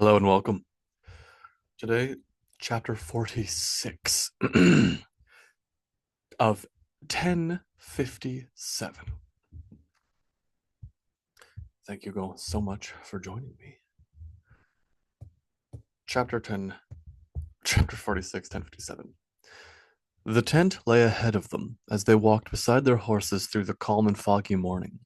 Hello and welcome. Today, chapter 46 of 1057. Thank you all so much for joining me. Chapter 10, chapter 46, 1057. The tent lay ahead of them as they walked beside their horses through the calm and foggy morning.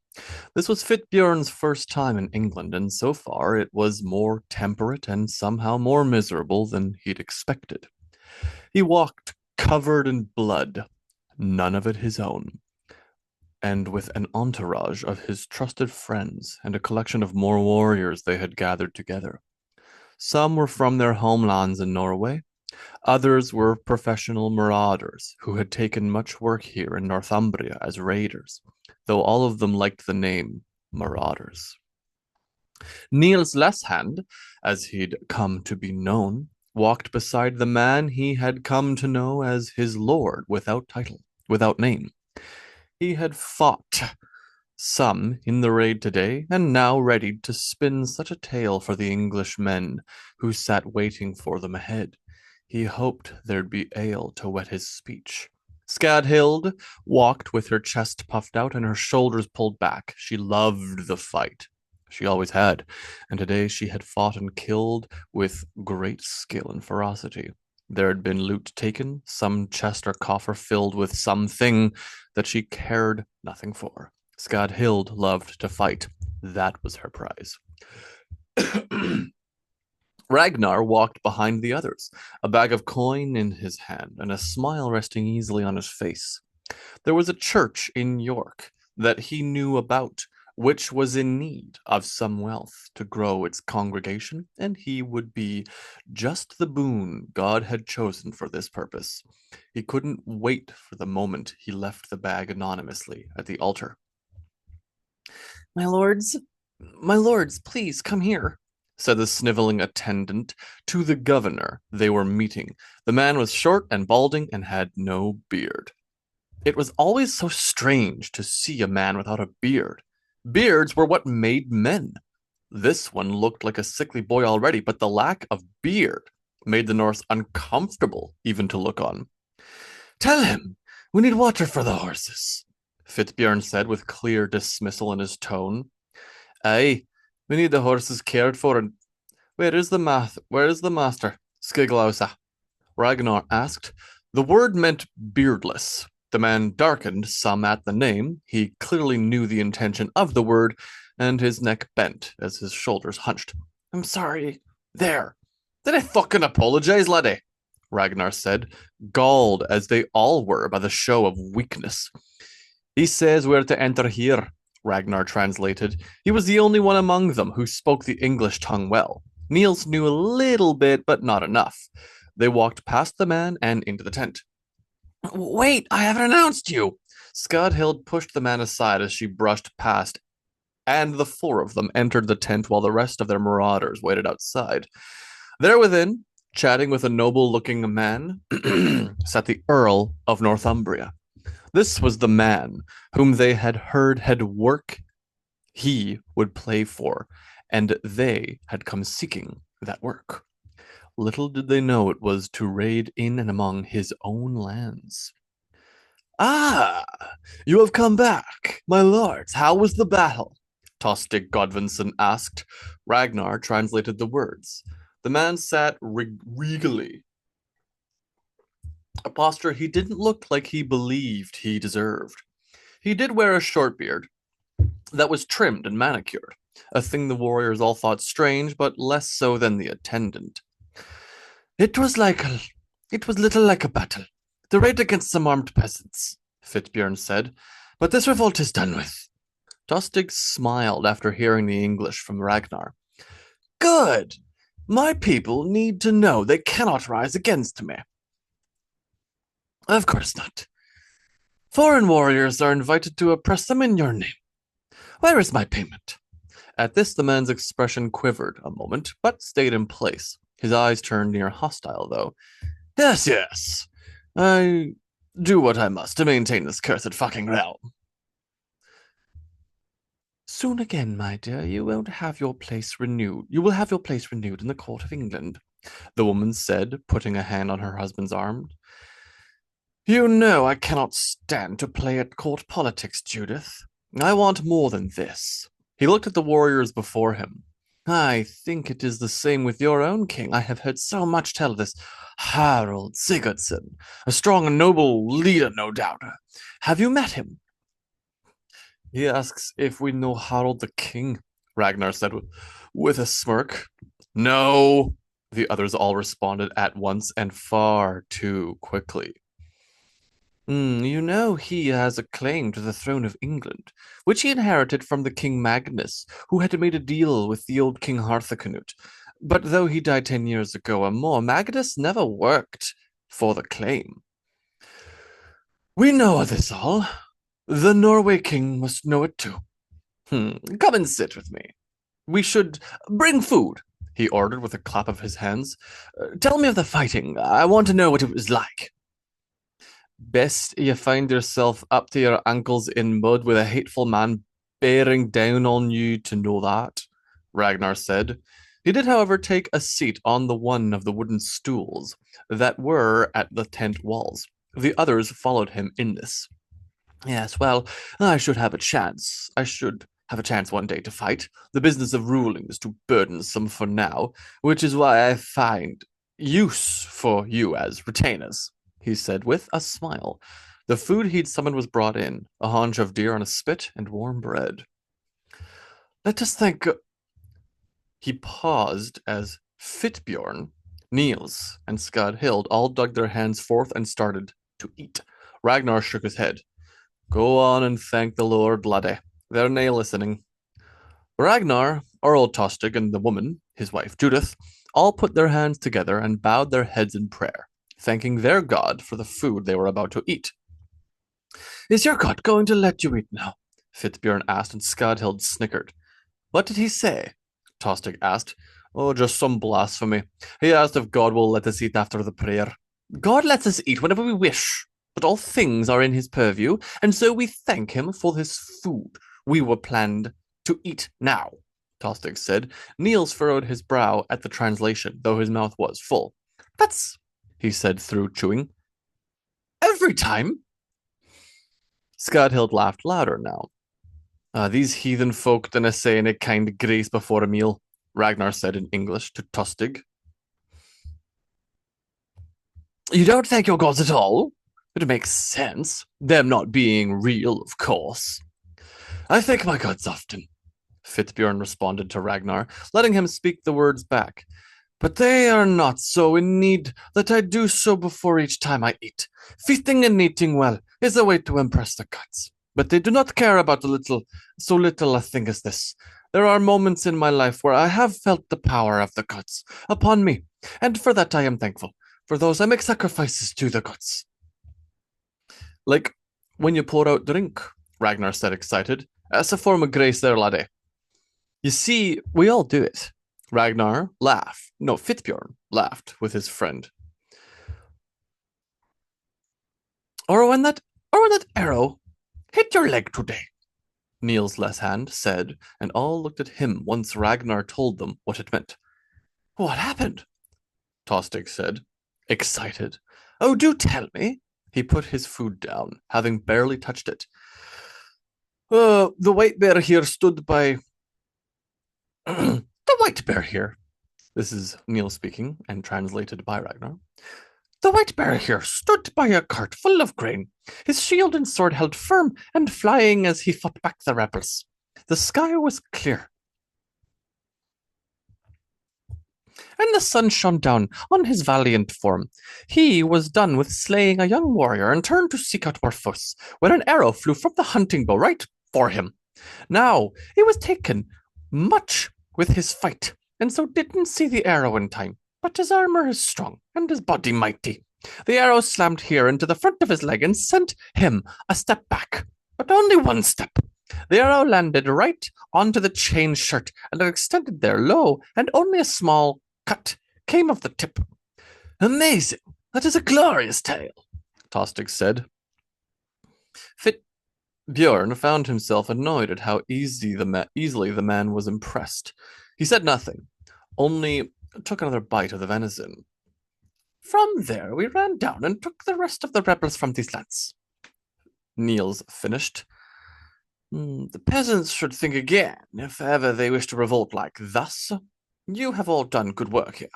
This was Fitbjorn's first time in England, and so far it was more temperate and somehow more miserable than he'd expected. He walked covered in blood, none of it his own, and with an entourage of his trusted friends and a collection of more warriors they had gathered together. Some were from their homelands in Norway, others were professional marauders who had taken much work here in Northumbria as raiders, though all of them liked the name Marauders. Niels Lesshand, as he'd come to be known, walked beside the man he had come to know as his lord without title, without name. He had fought some in the raid today, and now readied to spin such a tale for the English men who sat waiting for them ahead. He hoped there'd be ale to wet his speech. Skadhild walked with her chest puffed out and her shoulders pulled back. She loved the fight. She always had, and today she had fought and killed with great skill and ferocity. There had been loot taken, some chest or coffer filled with something that she cared nothing for. Skadhild loved to fight. That was her prize. Ragnar walked behind the others, a bag of coin in his hand and a smile resting easily on his face. There was a church in York that he knew about, which was in need of some wealth to grow its congregation, and he would be just the boon God had chosen for this purpose. He couldn't wait for the moment he left the bag anonymously at the altar. My lords, please come here, said the sniveling attendant to the governor they were meeting. The man was short and balding and had no beard. It was always so strange to see a man without a beard. Beards were what made men. This one looked like a sickly boy already, but the lack of beard made the Norse uncomfortable even to look on. Tell him, we need water for the horses, Fitbjorn said with clear dismissal in his tone. Aye, we need the horses cared for, and where is the master? Skiglausa, Ragnar asked. The word meant beardless. The man darkened some at the name. He clearly knew the intention of the word, and his neck bent as his shoulders hunched. I'm sorry. There. Did I fucking apologize, laddie? Ragnar said, galled as they all were by the show of weakness. He says we're to enter here, Ragnar translated. He was the only one among them who spoke the English tongue well. Niels knew a little bit, but not enough. They walked past the man and into the tent. Wait, I haven't announced you. Skadhild pushed the man aside as she brushed past, and the four of them entered the tent while the rest of their marauders waited outside. There within, chatting with a noble-looking man, sat the Earl of Northumbria. This was the man whom they had heard had work he would play for, and they had come seeking that work. Little did they know it was to raid in and among his own lands. Ah, you have come back, my lords. How was the battle? Tostig Godvinson asked. Ragnar translated the words. The man sat regally, a posture he didn't look like he believed he deserved. He did wear a short beard that was trimmed and manicured, a thing the warriors all thought strange, but less so than the attendant. It was little like a battle. The raid against some armed peasants, Fitbjorn said, but this revolt is done with. Tostig smiled after hearing the English from Ragnar. Good. My people need to know they cannot rise against me. Of course not. Foreign warriors are invited to oppress them in your name. Where is my payment? At this, the man's expression quivered a moment, but stayed in place. His eyes turned near hostile, though. Yes. I do what I must to maintain this cursed fucking realm. Soon again, my dear, you won't have your place renewed. You will have your place renewed in the court of England, the woman said, putting a hand on her husband's arm. You know I cannot stand to play at court politics, Judith. I want more than this. He looked at the warriors before him. I think it is the same with your own king. I have heard so much tell of this Harold Sigurdsson, a strong and noble leader, no doubt. Have you met him? He asks if we know Harold the king, Ragnar said with a smirk. No, the others all responded at once and far too quickly. You know he has a claim to the throne of England, which he inherited from the King Magnus, who had made a deal with the old King Harthacnut. But though he died 10 years ago or more, Magnus never worked for the claim. We know this all. The Norway King must know it too. Come and sit with me. We should bring food, he ordered with a clap of his hands. Tell me of the fighting. I want to know what it was like. Best you find yourself up to your ankles in mud with a hateful man bearing down on you to know that, Ragnar said. He did, however, take a seat on the one of the wooden stools that were at the tent walls. The others followed him in this. Yes, well, I should have a chance. I should have a chance one day to fight. The business of ruling is too burdensome for now, which is why I find use for you as retainers, he said with a smile. The food he'd summoned was brought in, a haunch of deer on a spit and warm bread. Let us thank. He paused as Fitbjorn, Niels, and Skadhild all dug their hands forth and started to eat. Ragnar shook his head. Go on and thank the Lord, laddie. They're nae listening. Ragnar, Earl Tostig, and the woman, his wife Judith, all put their hands together and bowed their heads in prayer, thanking their God for the food they were about to eat. Is your God going to let you eat now? Fitbjorn asked, and Skadhild snickered. What did he say? Tostig asked. Oh, just some blasphemy. He asked if God will let us eat after the prayer. God lets us eat whenever we wish, but all things are in his purview, and so we thank him for this food we were planned to eat now, Tostig said. Niels furrowed his brow at the translation, though his mouth was full. That's, he said through chewing. Every time? Skadhild laughed louder now. These heathen folk dinna say any kind of grace before a meal, Ragnar said in English to Tostig. You don't thank your gods at all? It makes sense, them not being real, of course. I thank my gods often, Fitbjorn responded to Ragnar, letting him speak the words back. But they are not so in need that I do so before each time I eat. Feasting and eating well is a way to impress the gods, but they do not care about so little a thing as this. There are moments in my life where I have felt the power of the gods upon me, and for that I am thankful. For those I make sacrifices to the gods. Like when you pour out drink, Ragnar said, excited. As a form of grace there, laddie. You see, we all do it. Ragnar laughed. No, Fitbjorn laughed with his friend. Or when that arrow hit your leg today, Niels Leshand said, and all looked at him once Ragnar told them what it meant. What happened? Tostig said, excited. Oh, do tell me. He put his food down, having barely touched it. The white bear here stood by... The white bear here. This is Niels speaking and translated by Ragnar. The white bear here stood by a cart full of grain, his shield and sword held firm and flying as he fought back the rebels. The sky was clear, and the sun shone down on his valiant form. He was done with slaying a young warrior and turned to seek out more foes, when an arrow flew from the hunting bow right for him. Now, he was taken much with his fight, and so didn't see the arrow in time. But his armor is strong, and his body mighty. The arrow slammed here into the front of his leg and sent him a step back, but only one step. The arrow landed right onto the chain shirt, and it extended there low, and only a small cut came of the tip. Amazing! That is a glorious tale, Tostig said. Bjorn found himself annoyed at how easily the man was impressed. He said nothing, only took another bite of the venison. From there we ran down and took the rest of the rebels from these lands. Niels finished. The peasants should think again if ever they wish to revolt like thus. You have all done good work here.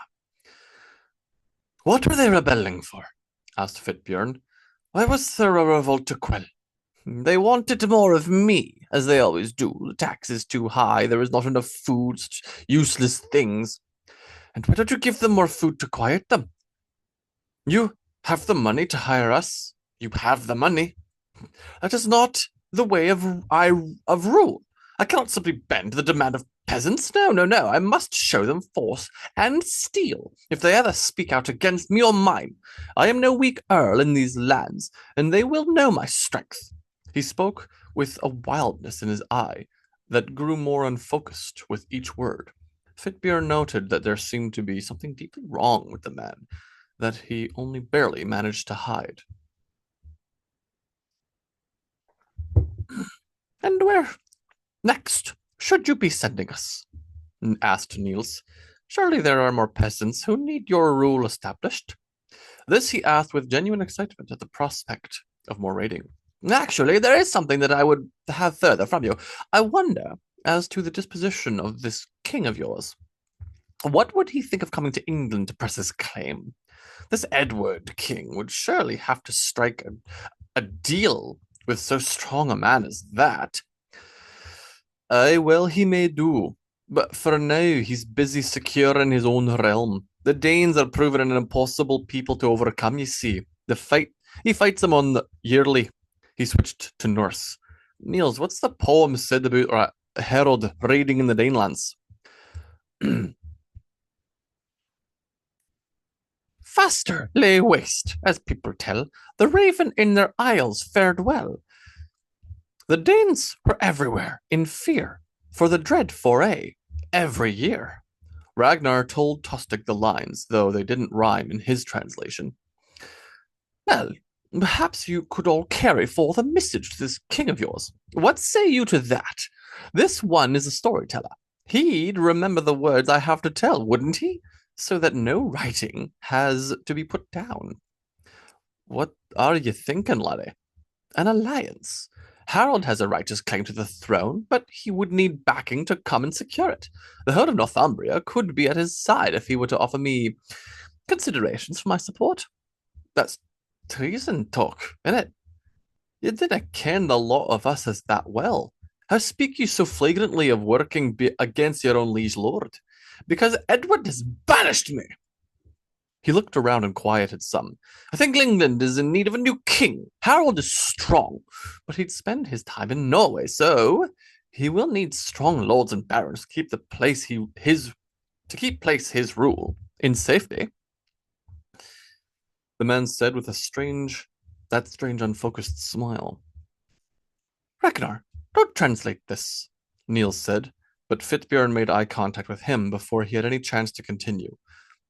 What were they rebelling for? Asked Fitbjorn. Why was there a revolt to quell? They wanted more of me, as they always do. The tax is too high, there is not enough food, such useless things. And why don't you give them more food to quiet them? You have the money to hire us. You have the money. That is not the way of rule. I cannot simply bend to the demand of peasants. No, no, no. I must show them force and steel if they ever speak out against me or mine. I am no weak earl in these lands, and they will know my strength. He spoke with a wildness in his eye that grew more unfocused with each word. Fitbjorn noted that there seemed to be something deeply wrong with the man that he only barely managed to hide. And where next should you be sending us? Asked Niels. Surely there are more peasants who need your rule established. This he asked with genuine excitement at the prospect of more raiding. Actually, there is something that I would have further from you. I wonder as to the disposition of this king of yours. What would he think of coming to England to press his claim? This Edward king would surely have to strike a deal with so strong a man as that. Aye, well, he may do. But for now, he's busy securing his own realm. The Danes are proving an impossible people to overcome, you see. He fights them on the yearly. He switched to Norse. Niels, what's the poem said about Harold raiding in the Danelands? Faster lay waste, as people tell. The raven in their isles fared well. The Danes were everywhere in fear for the dread foray every year. Ragnar told Tostig the lines, though they didn't rhyme in his translation. Well, perhaps you could all carry forth a message to this king of yours. What say you to that? This one is a storyteller. He'd remember the words I have to tell, wouldn't he? So that no writing has to be put down. What are you thinking, laddie? An alliance. Harold has a righteous claim to the throne, but he would need backing to come and secure it. The Earl of Northumbria could be at his side if he were to offer me considerations for my support. That's treason talk, innit? You dinna ken the lot of us as that well. How speak you so flagrantly of working against your own liege lord? Because Edward has banished me. He looked around and quieted some. I think England is in need of a new king. Harold is strong, but he'd spend his time in Norway, so he will need strong lords and barons to keep his rule in safety. The man said with a strange unfocused smile. Ragnar, don't translate this, Niels said, but Fitbjorn made eye contact with him before he had any chance to continue.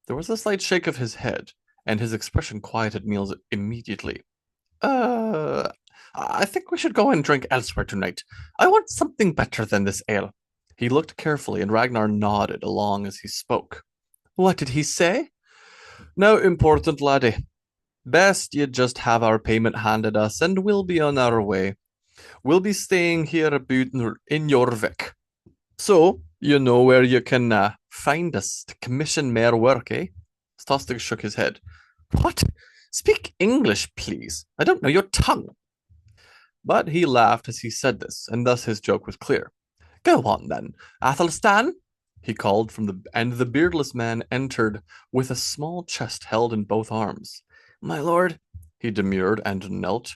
There was a slight shake of his head, and his expression quieted Niels immediately. I think we should go and drink elsewhere tonight. I want something better than this ale. He looked carefully, and Ragnar nodded along as he spoke. What did he say? No important, laddie. Best you just have our payment handed us, and we'll be on our way. We'll be staying here about in Jorvik. So, you know where you can find us to commission more work, eh? Tostig shook his head. What? Speak English, please. I don't know your tongue. But he laughed as he said this, and thus his joke was clear. Go on, then. Athelstan? He called and the beardless man entered with a small chest held in both arms. My lord, he demurred and knelt.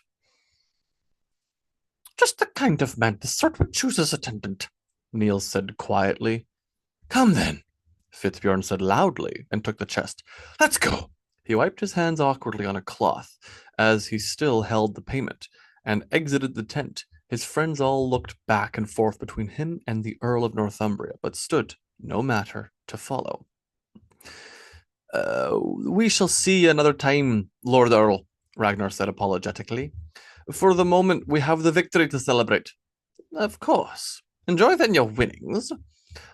Just the kind of man the sort would choose as attendant, Niels said quietly. Come then, Fitbjorn said loudly and took the chest. Let's go. He wiped his hands awkwardly on a cloth as he still held the payment and exited the tent. His friends all looked back and forth between him and the Earl of Northumbria, but stood no matter to follow. We shall see another time, Lord Earl, Ragnar said apologetically. For the moment, we have the victory to celebrate. Of course. Enjoy then your winnings.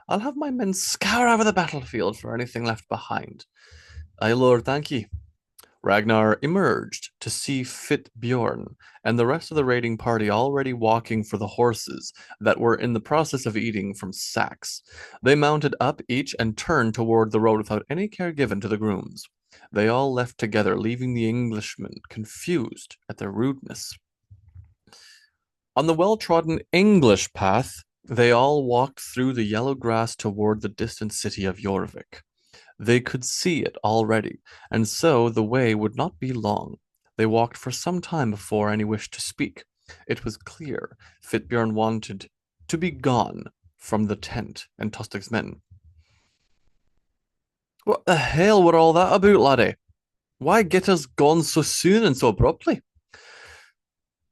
I'll have my men scour over the battlefield for anything left behind. Aye, Lord, thank ye. Ragnar emerged to see Fitbjorn and the rest of the raiding party already walking for the horses that were in the process of eating from sacks. They mounted up each and turned toward the road without any care given to the grooms. They all left together, leaving the Englishmen confused at their rudeness. On the well-trodden English path, they all walked through the yellow grass toward the distant city of Jorvik. They could see it already, and so the way would not be long. They walked for some time before any wished to speak. It was clear Fitbjorn wanted to be gone from the tent and Tostig's men. What the hell were all that about, laddie? Why get us gone so soon and so abruptly?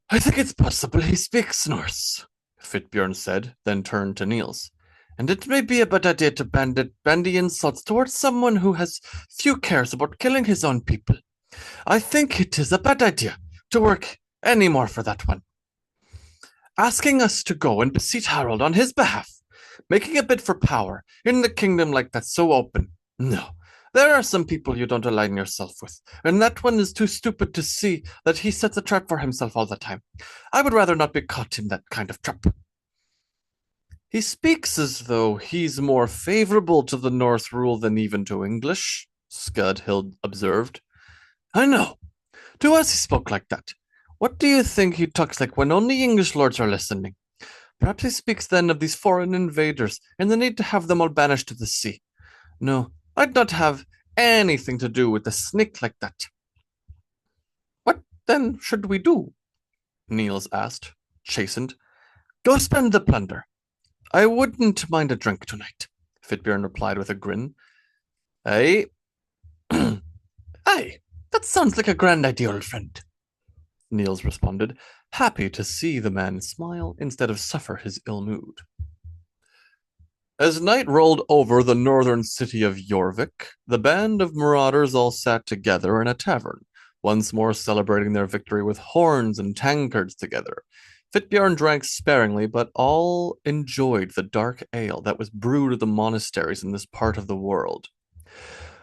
I think it's possible he speaks Norse, Fitbjorn said, then turned to Niels. And it may be a bad idea to bandy insults towards someone who has few cares about killing his own people. I think it is a bad idea to work any more for that one. Asking us to go and beseech Harold on his behalf, making a bid for power in the kingdom like that so open. No, there are some people you don't align yourself with, and that one is too stupid to see that he sets a trap for himself all the time. I would rather not be caught in that kind of trap. He speaks as though he's more favorable to the North rule than even to English, Scudhild observed. I know. To us he spoke like that. What do you think he talks like when only English lords are listening? Perhaps he speaks then of these foreign invaders and the need to have them all banished to the sea. No, I'd not have anything to do with a snake like that. What then should we do? Niels asked, chastened. Go spend the plunder. I wouldn't mind a drink tonight, Fitbjorn replied with a grin. Aye. Aye, that sounds like a grand idea, old friend, Niels responded, happy to see the man smile instead of suffer his ill mood. As night rolled over the northern city of Jorvik, the band of marauders all sat together in a tavern, once more celebrating their victory with horns and tankards together. Fitbjorn drank sparingly, but all enjoyed the dark ale that was brewed at the monasteries in this part of the world.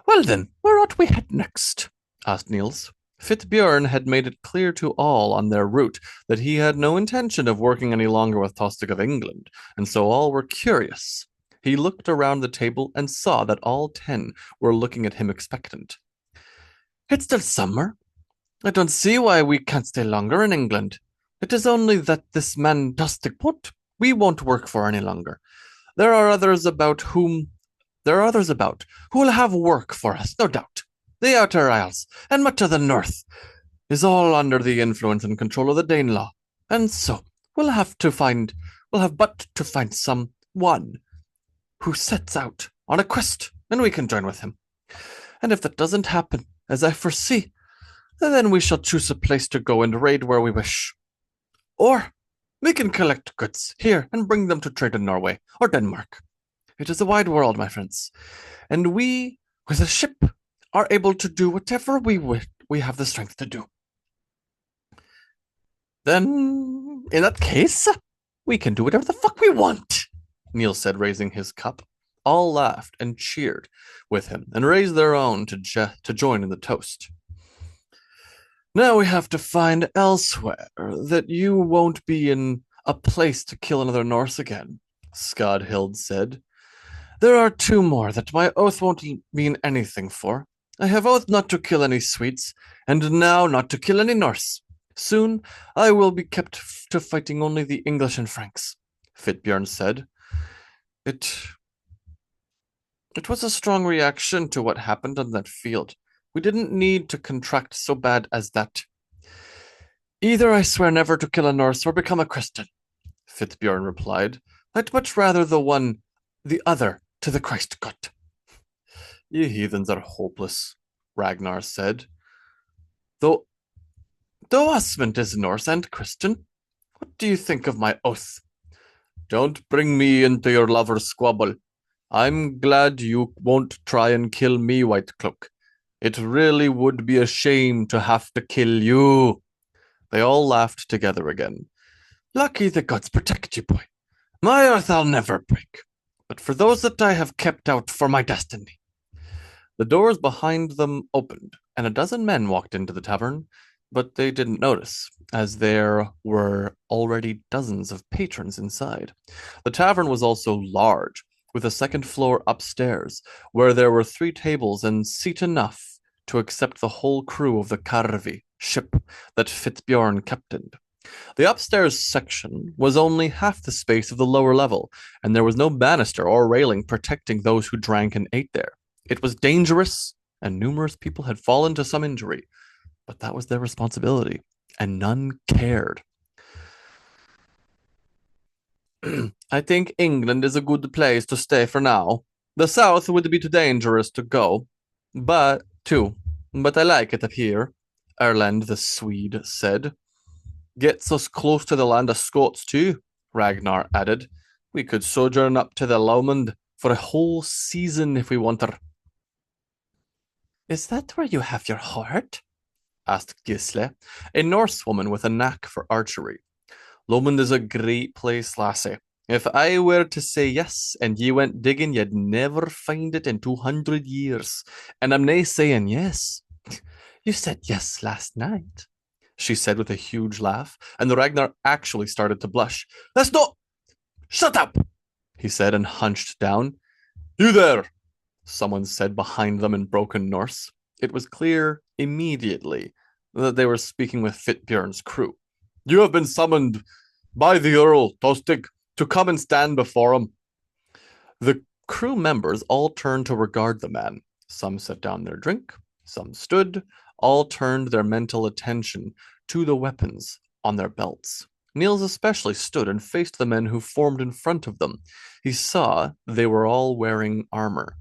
Well then, where ought we head next? Asked Niels. Fitbjorn had made it clear to all on their route that he had no intention of working any longer with Tostig of England, and so all were curious. He looked around the table and saw that all 10 were looking at him expectant. It's still summer. I don't see why we can't stay longer in England. It is only that this man Tostig we won't work for any longer. There are others about who will have work for us, no doubt. The Outer Isles and much of the North is all under the influence and control of the Danelaw, and so we'll have but to find some one who sets out on a quest, and we can join with him. And if that doesn't happen, as I foresee, then we shall choose a place to go and raid where we wish. Or we can collect goods here and bring them to trade in Norway or Denmark. It is a wide world, my friends, and we, with a ship, are able to do whatever we have the strength to do. Then, in that case, we can do whatever the fuck we want, Niels said, raising his cup. All laughed and cheered with him and raised their own to join in the toast. Now we have to find elsewhere that you won't be in a place to kill another Norse again, Scudhild said. There are 2 more that my oath won't mean anything for. I have oath not to kill any Swedes, and now not to kill any Norse. Soon I will be kept to fighting only the English and Franks, Fitbjorn said. It was a strong reaction to what happened on that field. We didn't need to contract so bad as that. Either I swear never to kill a Norse or become a Christian, Fitbjorn replied. I'd much rather the other to the Christ God. You heathens are hopeless, Ragnar said. Though Osmond is Norse and Christian, what do you think of my oath? Don't bring me into your lover's squabble. I'm glad you won't try and kill me, White Cloak. It really would be a shame to have to kill you. They all laughed together again. Lucky the gods protect you, boy. My oath I'll never break. But for those that I have kept out for my destiny. The doors behind them opened, and a dozen men walked into the tavern, but they didn't notice, as there were already dozens of patrons inside. The tavern was also large, with a second floor upstairs, where there were 3 tables and seat enough to accept the whole crew of the Karvi ship that Fitzbjorn captained. The upstairs section was only half the space of the lower level, and there was no banister or railing protecting those who drank and ate there. It was dangerous, and numerous people had fallen to some injury, but that was their responsibility, and none cared. I think England is a good place to stay for now. The south would be too dangerous to go, but I like it up here, Erland the Swede said. Gets us close to the land of Scots too, Ragnar added. We could sojourn up to the Lomond for a whole season if we wanted. Is that where you have your heart? Asked Gisle, a Norse woman with a knack for archery. Lomond is a great place, lassie. If I were to say yes and ye went digging, you'd never find it in 200 years. And I'm nae saying yes. You said yes last night, she said with a huge laugh, and the Ragnar actually started to blush. That's not. Shut up, he said and hunched down. You there, someone said behind them in broken Norse. It was clear immediately that they were speaking with Fitbjorn's crew. You have been summoned by the Earl Tostig to come and stand before him. The crew members all turned to regard the man. Some set down their drink, some stood, all turned their mental attention to the weapons on their belts. Niels especially stood and faced the men who formed in front of them. He saw they were all wearing armor.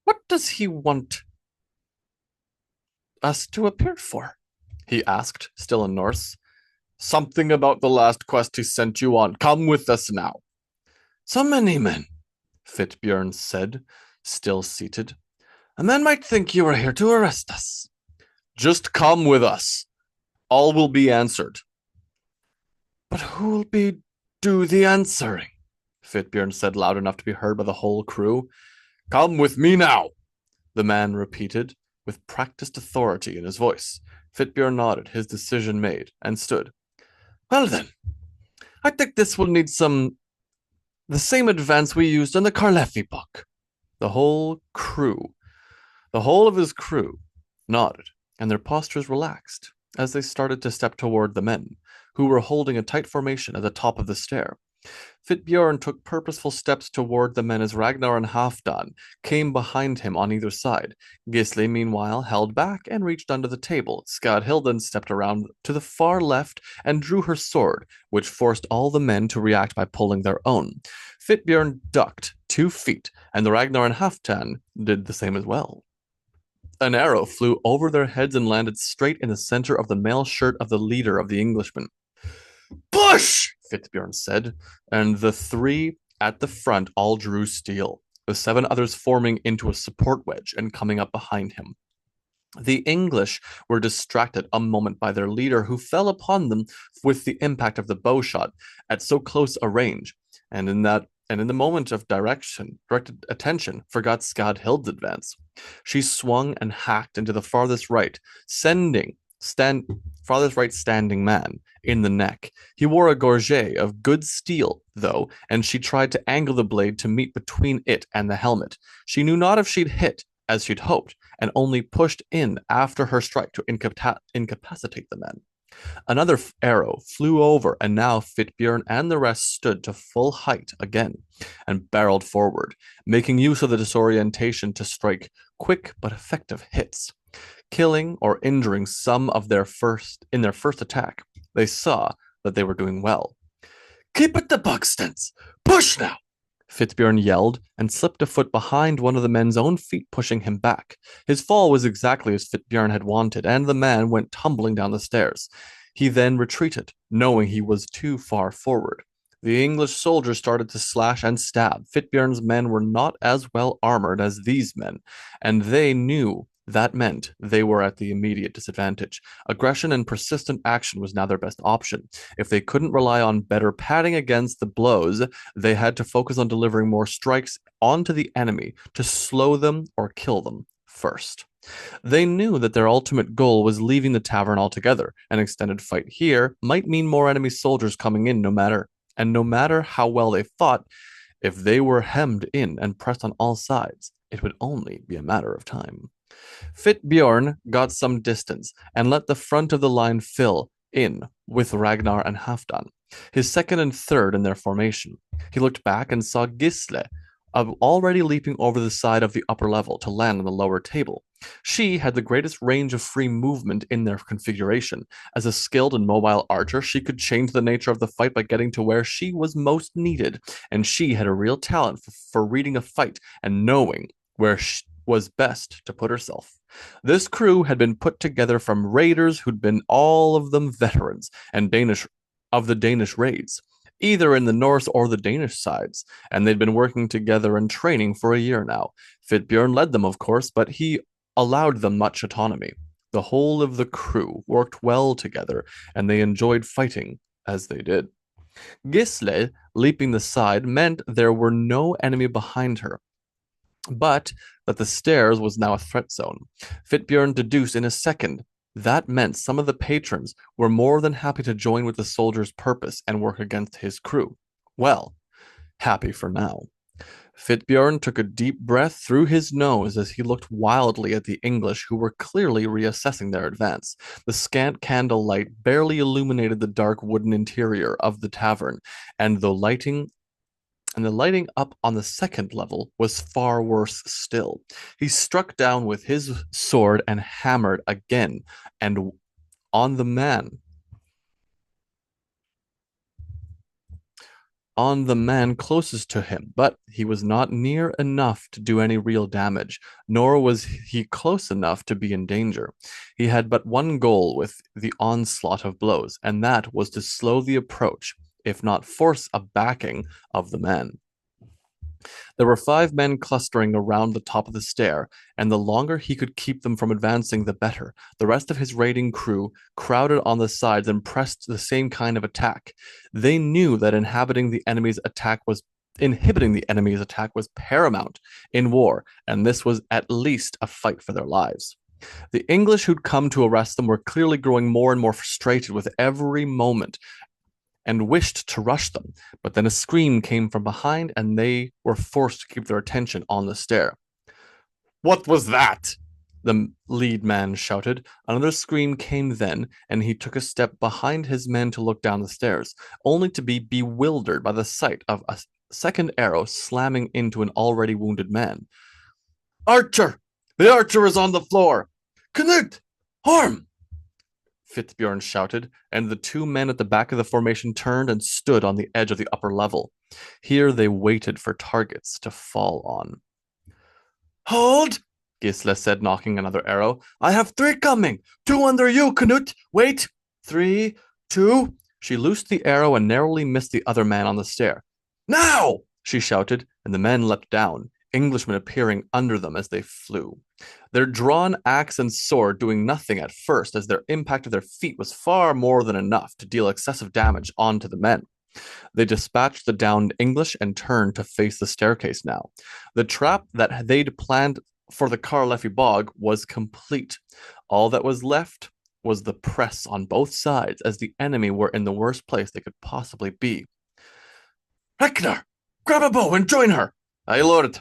What does he want us to appear for? He asked, still in Norse. Something about the last quest he sent you on. Come with us now. So many men, Fitbjorn said, still seated. A man might think you were here to arrest us. Just come with us. All will be answered. But who'll do the answering? Fitbjorn said loud enough to be heard by the whole crew. Come with me now, the man repeated, with practiced authority in his voice. Fitbjorn nodded, his decision made, and stood. Well then, I think this will need the same advance we used in the Carlefi book. The whole of his crew nodded, and their postures relaxed as they started to step toward the men, who were holding a tight formation at the top of the stair. Fitbjorn took purposeful steps toward the men as Ragnar and Halfdan came behind him on either side. Gisli, meanwhile, held back and reached under the table. Skadhild then stepped around to the far left and drew her sword, which forced all the men to react by pulling their own. Fitbjorn ducked 2 feet, and the Ragnar and Halfdan did the same as well. An arrow flew over their heads and landed straight in the center of the mail shirt of the leader of the Englishmen. Push! Fitbjorn said, and the 3 at the front all drew steel, the 7 others forming into a support wedge and coming up behind him. The English were distracted a moment by their leader, who fell upon them with the impact of the bowshot at so close a range, and in the moment of directed attention, forgot Skadhild's advance. She swung and hacked into the farthest right standing man in the neck. He wore a gorget of good steel, though, and she tried to angle the blade to meet between it and the helmet. She knew not if she'd hit, as she'd hoped, and only pushed in after her strike to incapacitate the man. Another arrow flew over, and now Fitbjorn and the rest stood to full height again and barreled forward, making use of the disorientation to strike quick but effective hits, killing or injuring some of their first attack. They saw that they were doing well. Keep it to Buxton's! Push now! Fitbjorn yelled and slipped a foot behind one of the men's own feet, pushing him back. His fall was exactly as Fitbjorn had wanted, and the man went tumbling down the stairs. He then retreated, knowing he was too far forward. The English soldiers started to slash and stab. Fitbjorn's men were not as well armored as these men, and they knew That meant they were at the immediate disadvantage. Aggression and persistent action was now their best option. If they couldn't rely on better padding against the blows, they had to focus on delivering more strikes onto the enemy to slow them or kill them first. They knew that their ultimate goal was leaving the tavern altogether. An extended fight here might mean more enemy soldiers coming in no matter how well they fought, if they were hemmed in and pressed on all sides, it would only be a matter of time. Fitbjorn got some distance and let the front of the line fill in with Ragnar and Halfdan, his second and third in their formation. He looked back and saw Gisle already leaping over the side of the upper level to land on the lower table. She had the greatest range of free movement in their configuration. As a skilled and mobile archer, she could change the nature of the fight by getting to where she was most needed, and she had a real talent for reading a fight and knowing where she was best to put herself. This crew had been put together from raiders who'd been all of them veterans and Danish of the Danish raids, either in the Norse or the Danish sides, and they'd been working together and training for a year now. Fitbjorn led them, of course, but he allowed them much autonomy. The whole of the crew worked well together, and they enjoyed fighting as they did. Gisle leaping the side meant there were no enemy behind her, but that the stairs was now a threat zone. Fitbjorn deduced in a second that meant some of the patrons were more than happy to join with the soldier's purpose and work against his crew. Well, happy for now. Fitbjorn took a deep breath through his nose as he looked wildly at the English, who were clearly reassessing their advance. The scant candlelight barely illuminated the dark wooden interior of the tavern, and the lighting up on the second level was far worse still. He struck down with his sword and hammered again, and on the man closest to him, but he was not near enough to do any real damage, nor was he close enough to be in danger. He had but one goal with the onslaught of blows, and that was to slow the approach, if not force a backing of the man. There were 5 men clustering around the top of the stair, and the longer he could keep them from advancing, the better. The rest of his raiding crew crowded on the sides and pressed the same kind of attack. They knew that inhibiting the enemy's attack was paramount in war, and this was at least a fight for their lives. The English who'd come to arrest them were clearly growing more and more frustrated with every moment, and wished to rush them, but then a scream came from behind, and they were forced to keep their attention on the stair. "What was that?" the lead man shouted. Another scream came then, and he took a step behind his men to look down the stairs, only to be bewildered by the sight of a second arrow slamming into an already wounded man. "Archer! The archer is on the floor! Knut! Harm!" Fitbjorn shouted, and the 2 men at the back of the formation turned and stood on the edge of the upper level. Here they waited for targets to fall on. "Hold!" Gisle said, knocking another arrow. "I have 3 coming! 2 under you, Knut! Wait! 3, 2... She loosed the arrow and narrowly missed the other man on the stair. "Now!" she shouted, and the men leapt down, Englishmen appearing under them as they flew. Their drawn axe and sword doing nothing at first, as their impact of their feet was far more than enough to deal excessive damage onto the men. They dispatched the downed English and turned to face the staircase now. The trap that they'd planned for the Carlefi bog was complete. All that was left was the press on both sides, as the enemy were in the worst place they could possibly be. "Ragnar, grab a bow and join her!" "Aye, lord."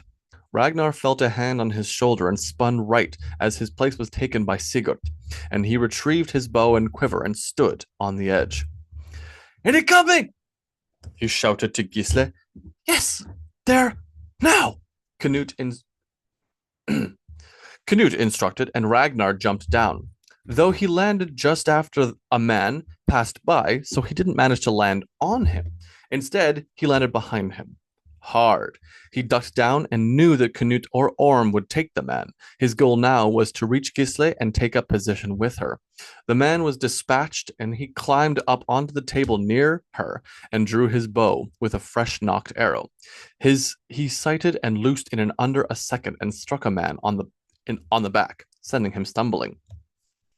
Ragnar felt a hand on his shoulder and spun right as his place was taken by Sigurd, and he retrieved his bow and quiver and stood on the edge. "Any coming?" he shouted to Gisle. "Yes, there, now!" Knut instructed, and Ragnar jumped down, though he landed just after a man passed by, so he didn't manage to land on him. Instead, he landed behind him. Hard. He ducked down and knew that Knut or Orm would take the man. His goal now was to reach Gisle and take up position with her. The man was dispatched, and he climbed up onto the table near her and drew his bow with a fresh nocked arrow. He sighted and loosed in under a second and struck a man on the back. sending him stumbling.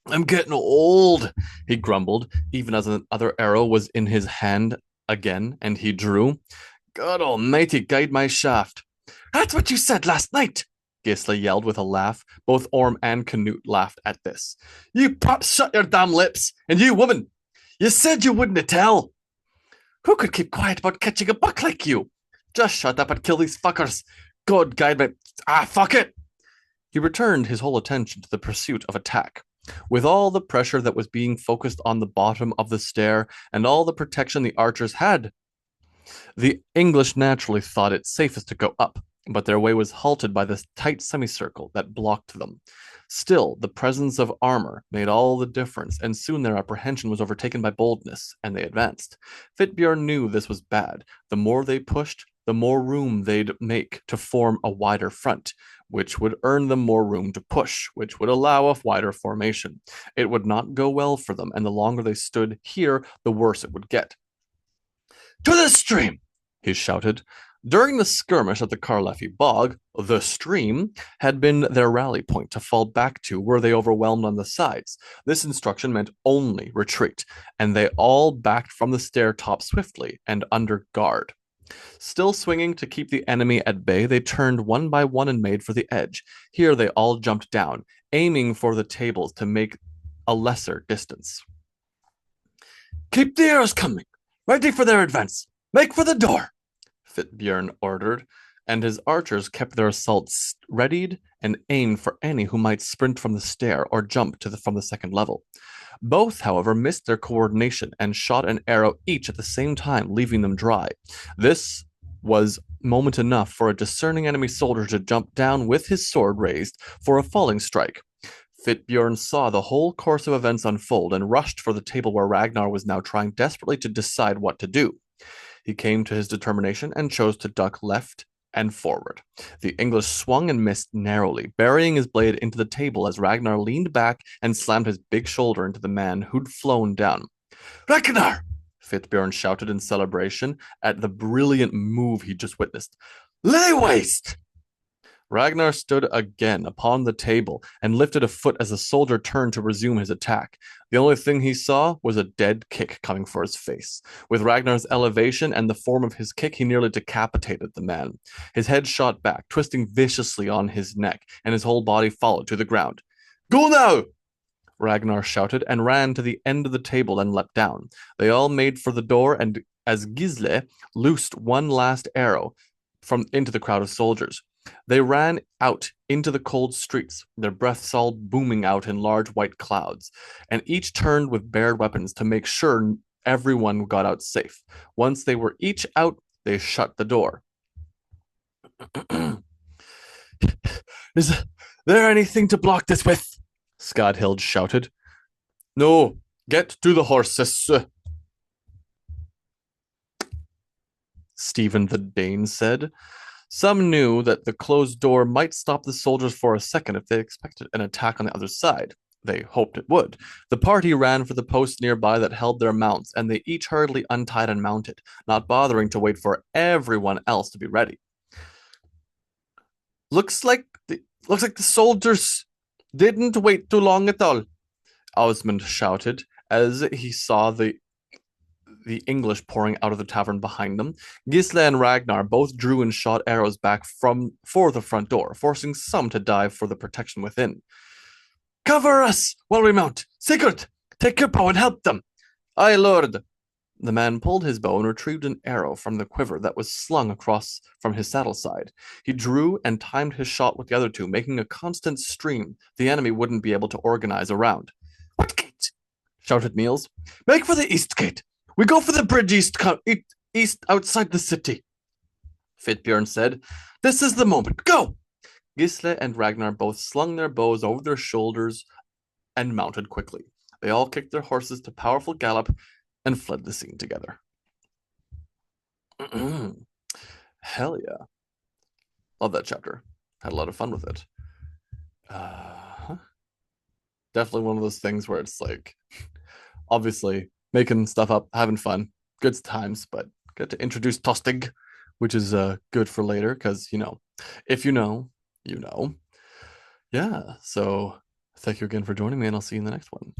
I'm getting old, he grumbled, even as another arrow was in his hand again, and he drew. God almighty, guide my shaft. That's what you said last night, Gisla yelled with a laugh. Both Orm and Canute laughed at this. You pups, shut your damn lips, and you woman, you said you wouldn't tell. Who could keep quiet about catching a buck like you? Just shut up and kill these fuckers. God guide me. Fuck it. He returned his whole attention to the pursuit of attack. With all the pressure that was being focused on the bottom of the stair and all the protection the archers had, the English naturally thought it safest to go up, but their way was halted by this tight semicircle that blocked them. Still, the presence of armor made all the difference, and soon their apprehension was overtaken by boldness, and they advanced. Fitbjorn knew this was bad. The more they pushed, the more room they'd make to form a wider front, which would earn them more room to push, which would allow a wider formation. It would not go well for them, and the longer they stood here, the worse it would get. To the stream! He shouted. During the skirmish at the Carleffi Bog, the stream had been their rally point to fall back to were they overwhelmed on the sides. This instruction meant only retreat, and they all backed from the stair top swiftly and under guard. Still swinging to keep the enemy at bay, they turned one by one and made for the edge. Here they all jumped down, aiming for the tables to make a lesser distance. Keep the arrows coming, ready for their advance. Make for the door, Fitbjorn ordered, and his archers kept their assaults readied and aimed for any who might sprint from the stair or jump from the second level. Both, however, missed their coordination and shot an arrow each at the same time, leaving them dry. This was moment enough for a discerning enemy soldier to jump down with his sword raised for a falling strike. Fitbjorn saw the whole course of events unfold and rushed for the table where Ragnar was now trying desperately to decide what to do. He came to his determination and chose to duck left and forward. The English swung and missed narrowly, burying his blade into the table as Ragnar leaned back and slammed his big shoulder into the man who'd flown down. Ragnar! Fitbjorn shouted in celebration at the brilliant move he just witnessed. Lay waste! Ragnar stood again upon the table and lifted a foot as the soldier turned to resume his attack. The only thing he saw was a dead kick coming for his face. With Ragnar's elevation and the form of his kick, he nearly decapitated the man. His head shot back, twisting viciously on his neck, and his whole body followed to the ground. Go now! Ragnar shouted and ran to the end of the table and leapt down. They all made for the door, and as Gisle loosed one last arrow into the crowd of soldiers, they ran out into the cold streets, their breaths all booming out in large white clouds, and each turned with bared weapons to make sure everyone got out safe. Once they were each out, they shut the door. Is there anything to block this with? Skadhild shouted. No, get to the horses. Stephen the Dane said. Some knew that the closed door might stop the soldiers for a second if they expected an attack on the other side. They hoped it would. The party ran for the posts nearby that held their mounts, and they each hurriedly untied and mounted, not bothering to wait for everyone else to be ready. Looks like the soldiers didn't wait too long at all, Osmond shouted as he saw the English pouring out of the tavern behind them. Gisle and Ragnar both drew and shot arrows back for the front door, forcing some to dive for the protection within. Cover us while we mount. Sigurd, take your bow and help them. Aye, lord. The man pulled his bow and retrieved an arrow from the quiver that was slung across from his saddle side. He drew and timed his shot with the other two, making a constant stream the enemy wouldn't be able to organize around. What gate? Shouted Niels. Make for the east gate. We go for the bridge east outside the city. Fitbjorn said. This is the moment. Go! Gisle and Ragnar both slung their bows over their shoulders and mounted quickly. They all kicked their horses to powerful gallop and fled the scene together. Hell yeah. Love that chapter. Had a lot of fun with it. Definitely one of those things where it's like, obviously, making stuff up, having fun, good times, but get to introduce Tostig, which is good for later, because, if you know, you know. Yeah, so Thank you again for joining me, and I'll see you in the next one.